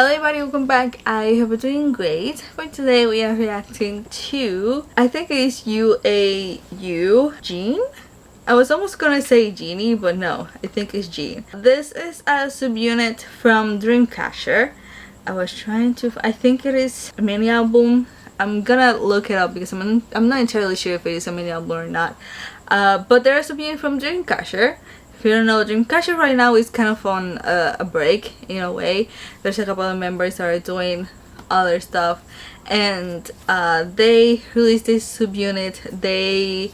Hello everybody, welcome back. I hope you're doing great. For today we are reacting to, I think it's UAU, Jean? I was almost gonna say Genie, but no, I think it's Jean. This is a subunit from Dreamcatcher. I think it is a mini album. I'm gonna look it up because I'm not entirely sure if it is a mini album or not. But there is a subunit from Dreamcatcher. If you don't know, Dreamcatcher right now is kind of on a break in a way. There's a couple of members that are doing other stuff, and they released this subunit. They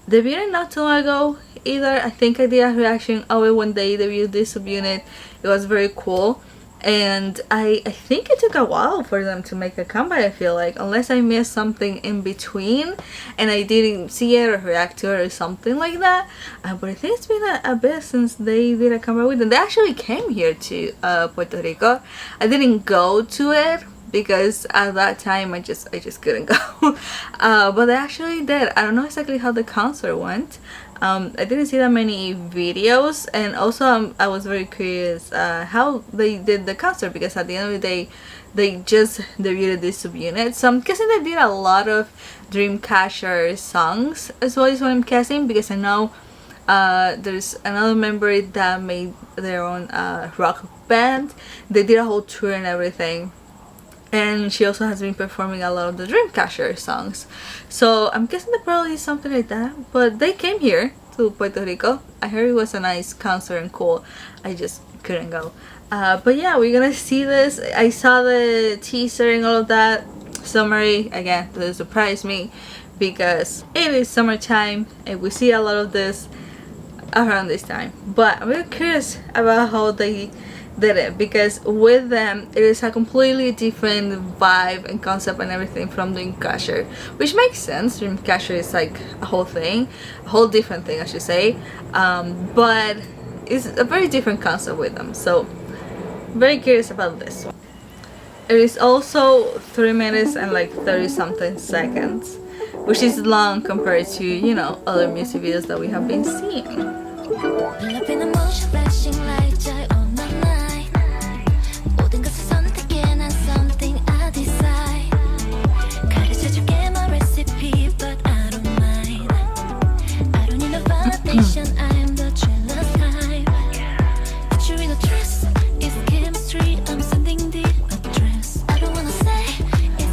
debuted not too long ago either. I think I did a reaction of it when they debuted this subunit. It was very cool, and I think it took a while for them to make a comeback, I feel like, unless I missed something in between and I didn't see it or react to it or something like that. But I think it's been a bit since they did a comeback with them. They actually came here to Puerto Rico. I didn't go to it because at that time I just couldn't go. But they actually did. I don't know exactly how the concert went. I didn't see that many videos, and also I was very curious how they did the concert, because at the end of the day they just debuted this subunit, so I'm guessing they did a lot of Dreamcatcher songs as well, is what I'm guessing, because I know there's another member that made their own rock band. They did a whole tour and everything, and she also has been performing a lot of the Dreamcatcher songs, so I'm guessing they probably did something like that. But they came here to Puerto Rico. I heard it was a nice concert and cool. I just couldn't go. But yeah, we're gonna see this. I saw the teaser and all of that. Summary, again, doesn't surprise me because it is summertime and we see a lot of this around this time. But I'm very curious about how they did it, because with them it is a completely different vibe and concept and everything from Dreamcatcher, which makes sense. Dreamcatcher is like a whole different thing, I should say, but it's a very different concept with them, so very curious about this one. It is also 3 minutes and like 30 something seconds, which is long compared to, you know, other music videos that we have been seeing.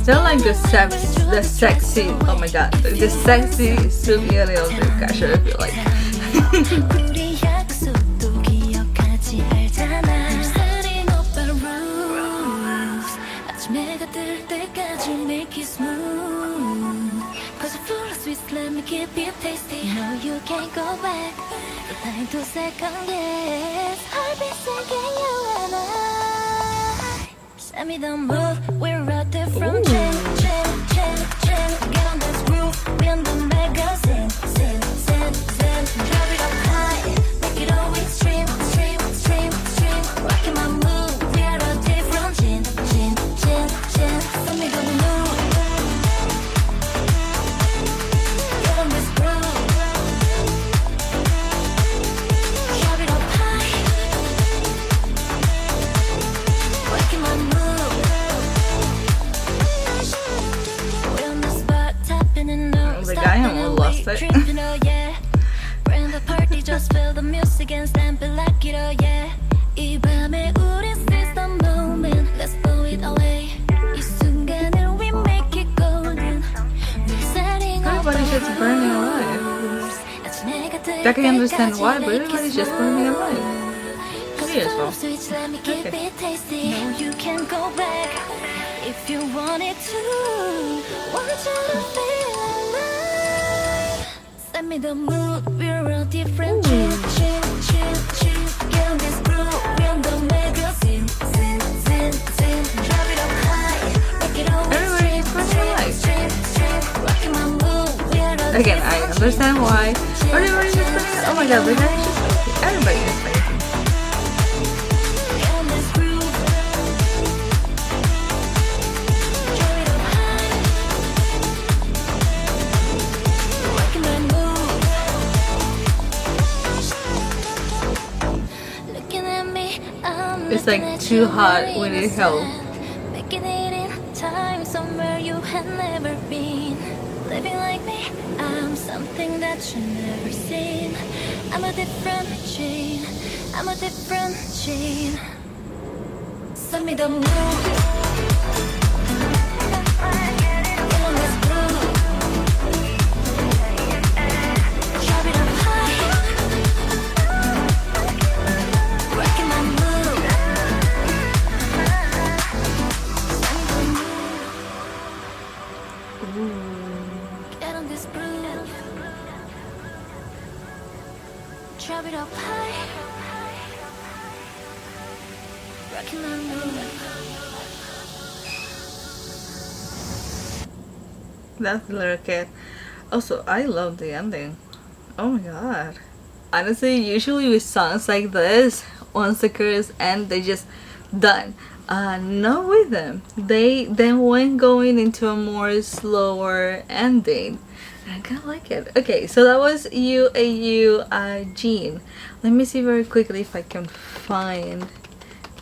They're like the sexy, oh my god, the sexy subunit of Dreamcatcher, I feel like. Send me the move, we're out there from Jen, get on this groove, we on the magazine, drop it up high, make it all extreme, rocking my move, we are out there from Jen, send me the move, get on this groove, drop it up high, rocking my move. The guy almost lost it. Everybody's just burning alive. I can understand why, but everybody's just burning alive. Seriously. Okay. No, you can go back if you wanted to. Want you to feel alive. Send me the mood, we're a different chill. Get on this groove, we're on the magazine. Drop it up high, make it all extreme. Rocking my move, we're a Again, I understand why. Everybody's just burning it. Oh my god, the guy is just everybody is burning. It's like too hot, we need help. it in time somewhere you had never been. Living like me, I'm something that you never seen. I'm a different gene, I'm a different gene. Send me the moon. Feeling this blue. Drop it up high. Rocking my mood. Send me the moon. Get on this groove. Drop it up high. Rocking my mood. That's the lyric kid. Also, I love the ending. Oh my god. Honestly, usually with songs like this, once the chorus ends, they just done. Not with them. They then went going into a more slower ending. And I kind of like it. Okay, so that was UAU Gene. Let me see very quickly if I can find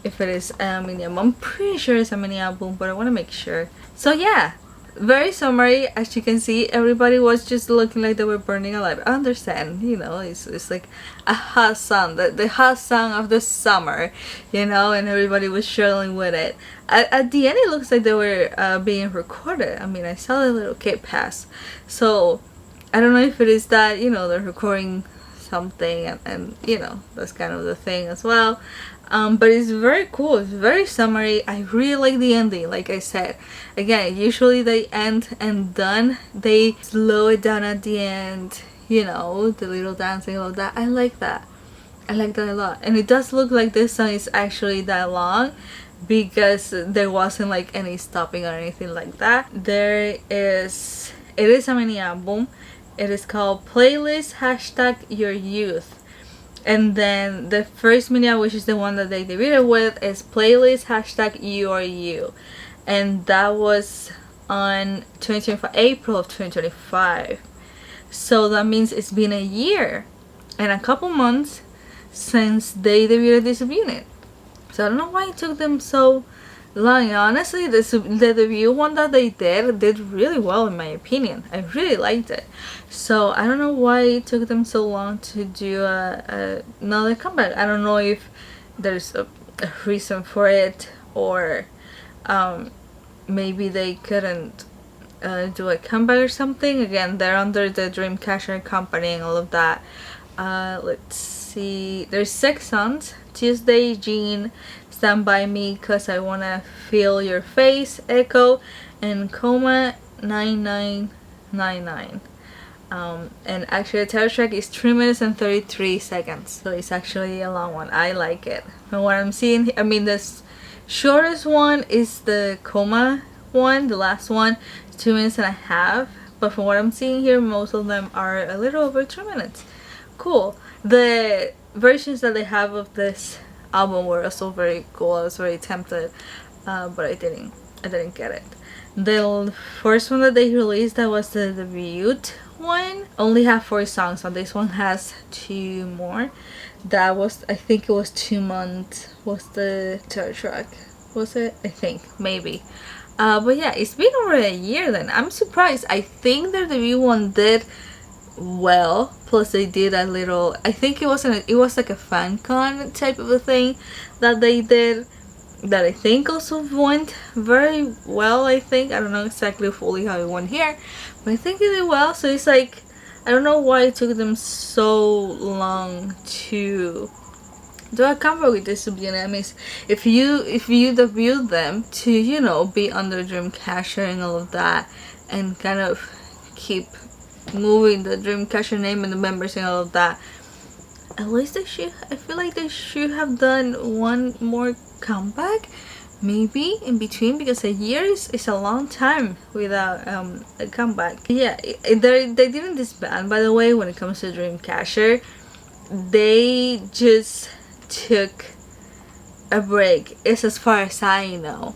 if it is a mini album. I'm pretty sure it's a mini album, but I want to make sure. So yeah, very summary. As you can see, everybody was just looking like they were burning alive. I understand, you know, it's like a hot song, the hot song of the summer, you know, and everybody was struggling with it. At the end, it looks like they were being recorded. I mean, I saw the little kid pass, so I don't know if it is that, you know, they're recording something and you know, that's kind of the thing as well. But it's very cool, it's very summery. I really like the ending. Like I said, again, usually they end and done, they slow it down at the end, you know, the little dancing, all of that. I like that a lot. And it does look like this song is actually that long because there wasn't like any stopping or anything like that. It is a mini album. It is called Playlist #Your Youth. And then the first mini album, which is the one that they debuted with, is Playlist #UAU. And that was on April of 2025. So that means it's been a year and a couple months since they debuted this unit. So I don't know why it took them so long. Honestly, the debut one that they did really well in my opinion. I really liked it. So I don't know why it took them so long to do another comeback. I don't know if there's a reason for it, or maybe they couldn't do a comeback or something. Again, they're under the Dreamcatcher company and all of that. Let's see, there's 6 songs. Tuesday, Gene, Stand By Me, Cause I Wanna Feel Your Face, Echo, and Coma 9999. And actually the title track is 3 minutes and 33 seconds, so it's actually a long one. I like it. From what I'm seeing, I mean, the shortest one is the Coma one, the last one, 2 minutes and a half, but from what I'm seeing here, most of them are a little over 3 minutes. Cool. The versions that they have of this album were also very cool. I was very tempted, but I didn't get it. The first one that they released, that was the debut one, only have 4 songs, and this one has 2 more. That was, I think it was 2 months was the third track, was it? I think, maybe. But yeah, it's been over a year then. I'm surprised. I think their debut one did well, plus they did a little, I think it was like a fan con type of a thing that they did, that I think also went very well. I don't know exactly fully how it went here, but I think it did well. So it's like, I don't know why it took them so long to do a comeback with this subunit. I mean, if you debut them to, you know, be under Dreamcatcher and all of that, and kind of keep moving the Dreamcatcher name and the members and all of that, at least I feel like they should have done one more comeback, maybe in between, because a year is a long time without a comeback. Yeah, they didn't disband, by the way. When it comes to Dreamcatcher, they just took a break. It's as far as I know.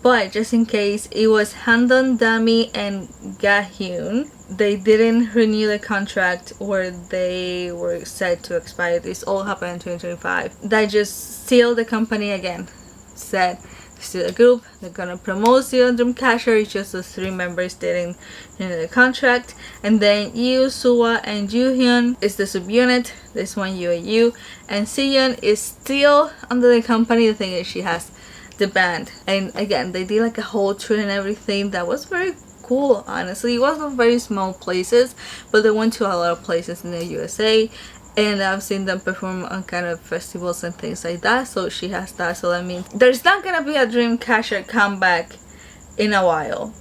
But just in case, it was Handon, Dami, and Gahyun. They didn't renew the contract where they were set to expire. This all happened in 2025. That just sealed the company again. Said still a group. They're gonna promote still Dreamcatcher. It's just the 3 members stating in the contract. And then Yu, Suwa, and Joohyun is the subunit. This one UAU, and Seyeon is still under the company. The thing is, she has the band, and again they did like a whole tour and everything that was very cool. Honestly, it wasn't very small places, but they went to a lot of places in the USA, and I've seen them perform on kind of festivals and things like that. So she has that, so that means there's not gonna be a Dreamcatcher comeback in a while.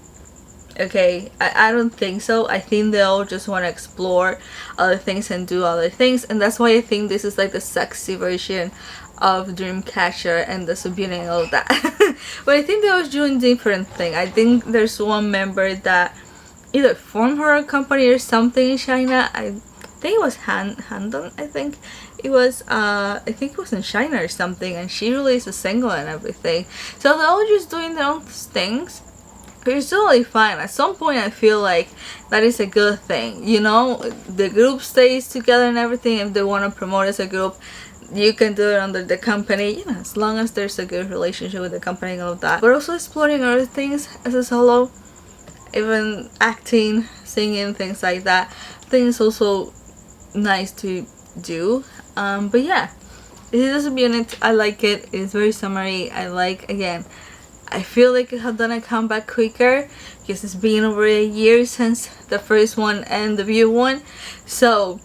Okay, I don't think so. I think they all just want to explore other things and do other things, and that's why I think this is like the sexy version of Dreamcatcher and the subunit and all that. But I think they was doing different thing. I think there's one member that either formed her own company or something in China. I think it was Handon. I think it was in China or something, and she released a single and everything. So they're all just doing their own things. It's totally fine. At some point I feel like that is a good thing, you know. The group stays together and everything. If they want to promote as a group, you can do it under the company, you know, as long as there's a good relationship with the company and all of that. But also exploring other things as a solo, even acting, singing, things like that. I think it's also nice to do. But yeah, this is a unit. I like it. It's very summery. I like, again, I feel like it had done a comeback quicker because it's been over a year since the first one and the debut one, so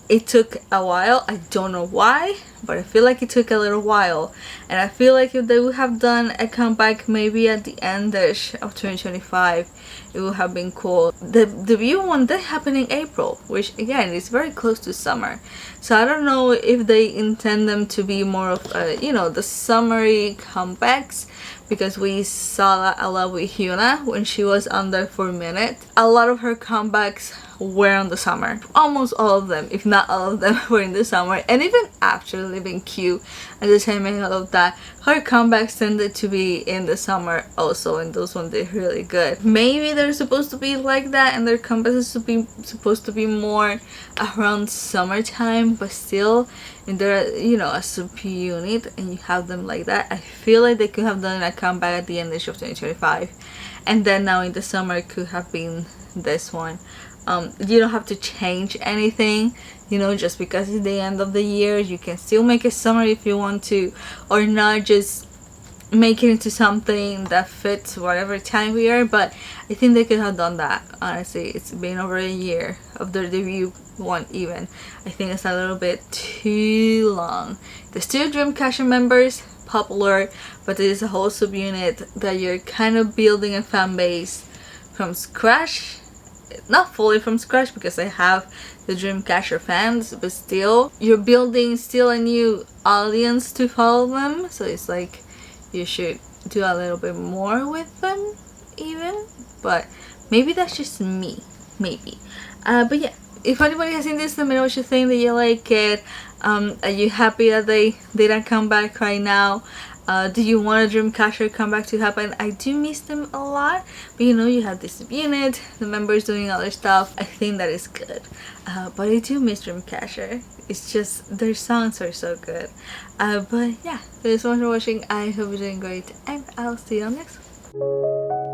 it took a while. I don't know why, but I feel like it took a little while, and I feel like if they would have done a comeback maybe at the end-ish of 2025, it would have been cool. The debut one did happen in April, which again is very close to summer, so I don't know if they intend them to be more of you know, the summery comebacks, because we saw that a lot with Hyuna when she was under for a minute. A lot of her comebacks were in the summer. Almost all of them, if not all of them, were in the summer. And even after leaving Q and the timing and all of that, her comebacks tended to be in the summer also, and those ones did really good. Maybe they're supposed to be like that and their comebacks are supposed to be more around summertime, but still, and they're, you know, a super unit and you have them like that, I feel like they could have done a comeback at the end of 2025, and then now in the summer it could have been this one. You don't have to change anything, you know, just because it's the end of the year. You can still make it summer if you want to, or not just make it into something that fits whatever time we are. But I think they could have done that. Honestly, it's been over a year of their debut one. Even I think it's a little bit too long. There's still Dreamcatcher members, popular, but there is a whole subunit that you're kind of building a fan base from scratch. Not fully from scratch, because I have the Dreamcatcher fans, but still you're building still a new audience to follow them, so it's like you should do a little bit more with them even. But maybe that's just me, maybe. But yeah, if anybody has seen this, let me know what you think. That you like it. Are you happy that they didn't come back right now? Do you want a Dreamcatcher comeback to happen? I do miss them a lot, but you know, you have this unit, the members doing other stuff. I think that is good, but I do miss Dreamcatcher. It's just their songs are so good. But yeah, thank you so much for watching. I hope you're doing great, and I'll see you on next one.